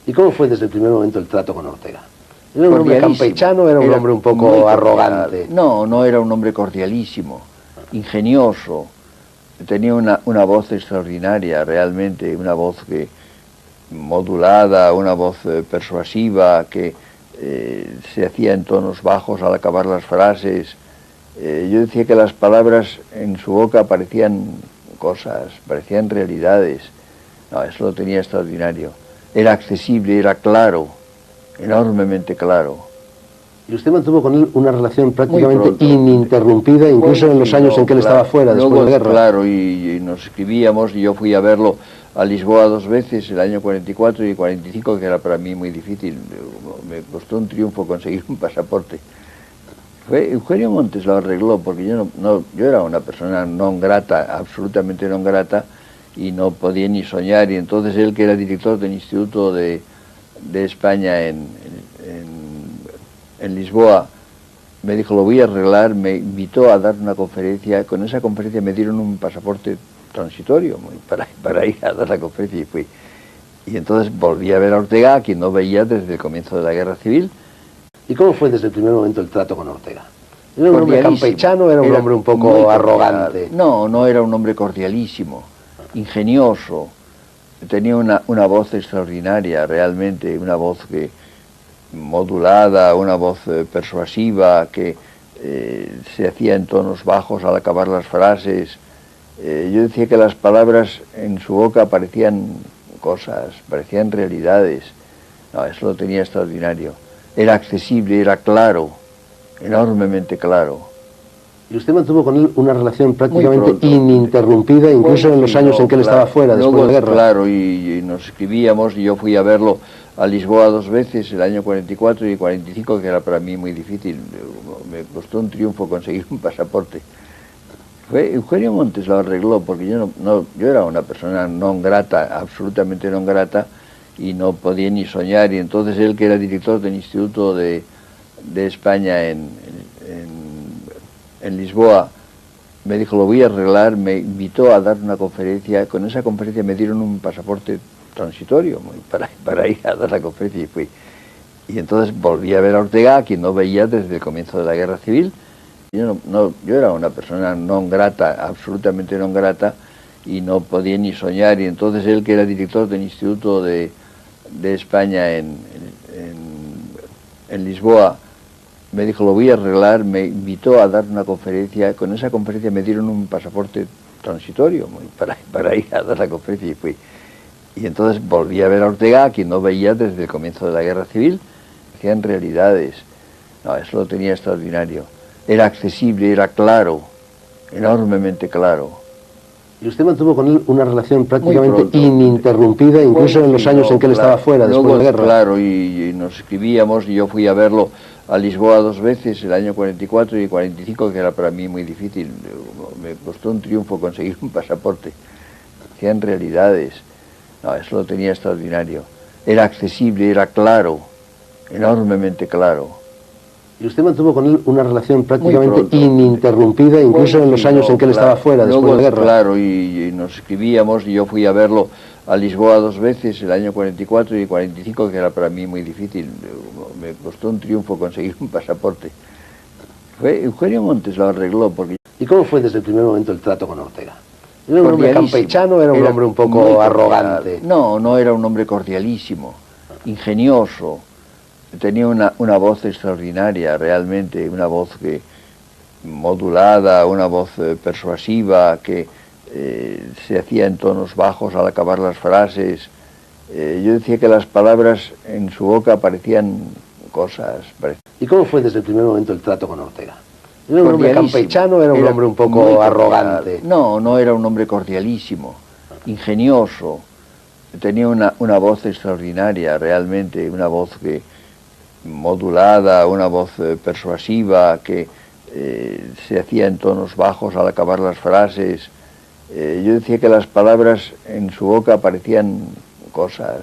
¿Y cómo fue desde el primer momento el trato con Ortega? ¿Era un hombre campechano, era un hombre un poco arrogante? No era un hombre cordialísimo, ingenioso, tenía una voz extraordinaria, realmente, una voz que modulada, una voz persuasiva, que se hacía en tonos bajos al acabar las frases. Yo decía que las palabras en su boca parecían cosas, parecían realidades. No, eso lo tenía extraordinario. Era accesible, era claro, enormemente claro. Y usted mantuvo con él una relación prácticamente ininterrumpida, incluso en los años en que él estaba fuera, después de la guerra. Claro, y nos escribíamos, y yo fui a verlo a Lisboa 2 veces, el año 44 y 45, que era para mí muy difícil. Me costó un triunfo conseguir un pasaporte. Eugenio Montes lo arregló, porque yo era una persona non grata, absolutamente non grata, y no podía ni soñar, y entonces él, que era director del Instituto de España en Lisboa, me dijo, lo voy a arreglar, me invitó a dar una conferencia. Con esa conferencia me dieron un pasaporte transitorio para ir a dar la conferencia, y fui. Y entonces volví a ver a Ortega, a quien no veía desde el comienzo de la Guerra Civil. ¿Y cómo fue desde el primer momento el trato con Ortega? ¿Era un hombre campechano, era un hombre un poco arrogante? No era un hombre cordialísimo, ingenioso, tenía una voz extraordinaria, realmente, una voz que modulada, una voz persuasiva, que se hacía en tonos bajos al acabar las frases. Yo decía que las palabras en su boca parecían cosas, parecían realidades. No, eso lo tenía extraordinario. Era accesible, era claro, enormemente claro. Y usted mantuvo con él una relación prácticamente ininterrumpida, incluso en los años en que él estaba fuera, después de la guerra. Claro, y nos escribíamos, y yo fui a verlo a Lisboa 2 veces, el año 44 y 45, que era para mí muy difícil. Me costó un triunfo conseguir un pasaporte. Eugenio Montes lo arregló, porque yo era una persona non grata, absolutamente non grata, y no podía ni soñar, y entonces él, que era director del Instituto de España en Lisboa, me dijo, lo voy a arreglar, me invitó a dar una conferencia. Con esa conferencia me dieron un pasaporte transitorio para ir a dar la conferencia, y fui. Y entonces volví a ver a Ortega, a quien no veía desde el comienzo de la Guerra Civil. Yo era una persona non grata, absolutamente non grata, y no podía ni soñar, y entonces él, que era director del Instituto de España en Lisboa, me dijo, lo voy a arreglar, me invitó a dar una conferencia. Con esa conferencia me dieron un pasaporte transitorio para ir a dar la conferencia, y fui. Y entonces volví a ver a Ortega, a quien no veía desde el comienzo de la Guerra Civil. Hacían realidades. No, eso lo tenía extraordinario. Era accesible, era claro, enormemente claro. Y usted mantuvo con él una relación prácticamente ininterrumpida, incluso en los años en que él estaba fuera, después de la guerra. Claro, y nos escribíamos, y yo fui a verlo a Lisboa 2 veces, el año 44 y 45, que era para mí muy difícil. Me costó un triunfo conseguir un pasaporte. Hacían realidades. No, eso lo tenía extraordinario. Era accesible, era claro, enormemente claro. Y usted mantuvo con él una relación prácticamente ininterrumpida, incluso en los años en que él estaba fuera, después de la guerra. Claro, y nos escribíamos, y yo fui a verlo a Lisboa 2 veces, el año 44 y 45, que era para mí muy difícil. Me costó un triunfo conseguir un pasaporte. Eugenio Montes lo arregló, porque... ¿Y cómo fue desde el primer momento el trato con Ortega? ¿Era un hombre campechano, era un hombre un poco arrogante? No era un hombre cordialísimo, ingenioso, tenía una voz extraordinaria, realmente, una voz que modulada, una voz persuasiva, que se hacía en tonos bajos al acabar las frases. Yo decía que las palabras en su boca parecían cosas. ¿Y cómo fue desde el primer momento el trato con Ortega? ¿Era un hombre campechano, era un hombre un poco arrogante? No era un hombre cordialísimo, ingenioso, tenía una voz extraordinaria, realmente, una voz que modulada, una voz persuasiva, que se hacía en tonos bajos al acabar las frases. Yo decía que las palabras en su boca parecían cosas.